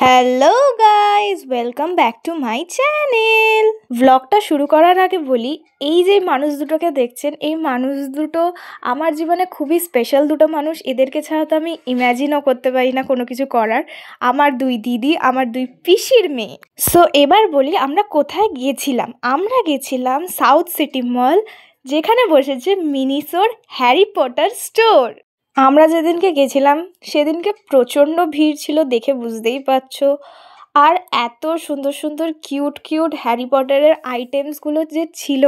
Hello guys, welcome back to my channel. ভ্লগটা শুরু করার আগে বলি, এই যে মানুষ দুটোকে দেখছেন, এই মানুষ দুটো আমার জীবনে খুবই স্পেশাল দুটো মানুষ। এদেরকে ছাড়া তো আমি ইম্যাজিনও করতে পারি না কোনো কিছু করার। আমার দুই দিদি, আমার দুই পিসির মেয়ে। সো এবার বলি আমরা কোথায় গিয়েছিলাম। আমরা গেছিলাম সাউথ সিটি মল, যেখানে বসেছে মিনিসোর হ্যারি পটার স্টোর। আমরা যেদিনকে গেছিলাম সেদিনকে প্রচণ্ড ভিড় ছিল, দেখে বুঝতেই পারছো। আর এত সুন্দর সুন্দর কিউট কিউট হ্যারি পটারের আইটেমসগুলো যে ছিল,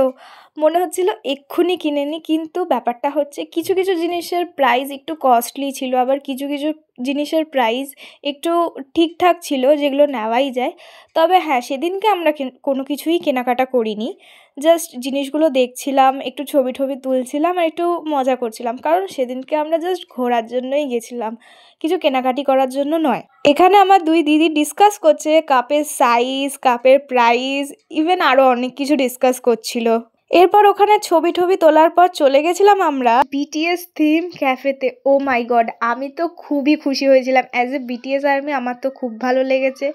মনে হচ্ছিল এক্ষুনি কিনে নিই। কিন্তু ব্যাপারটা হচ্ছে কিছু কিছু জিনিসের প্রাইস একটু কস্টলি ছিল, আবার কিছু কিছু জিনিসের প্রাইস একটু ঠিকঠাক ছিল, যেগুলো নেওয়াই যায়। তবে হ্যাঁ, সেদিনকে আমরা কোনো কিছুই কেনাকাটা করিনি। জাস্ট জিনিসগুলো দেখছিলাম, একটু ছবি টবি তুলছিলাম আর একটু মজা করছিলাম, কারণ সেদিনকে আমরা জাস্ট ঘোরার জন্যই গেছিলাম, কিছু কেনাকাটি করার জন্য নয়। এখানে আমার দুই দিদি ডিসকাস করছে কাপের সাইজ, কাপের প্রাইস, ইভেন আরও অনেক কিছু ডিসকাস করছিল। এরপর ওখানে ছবি টবি তোলার পর চলে গেছিলাম আমরা বিটিএস থিম ক্যাফেতে। ও মাই গড, আমি তো খুবই খুশি হয়েছিলাম। অ্যাজ এ বিটিএস আর্মি আমার তো খুব ভালো লেগেছে।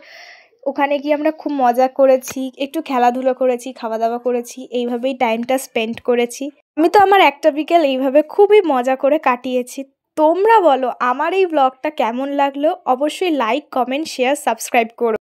ওখানে গিয়ে আমরা খুব মজা করেছি, একটু খেলাধুলো করেছি, খাওয়া দাওয়া করেছি, এইভাবেই টাইমটা স্পেন্ড করেছি। আমি তো আমার একটা বিকেল এইভাবে খুবই মজা করে কাটিয়েছি। তোমরা বলো আমার এই ব্লগটা কেমন লাগলো? অবশ্যই লাইক, কমেন্ট, শেয়ার, সাবস্ক্রাইব করো।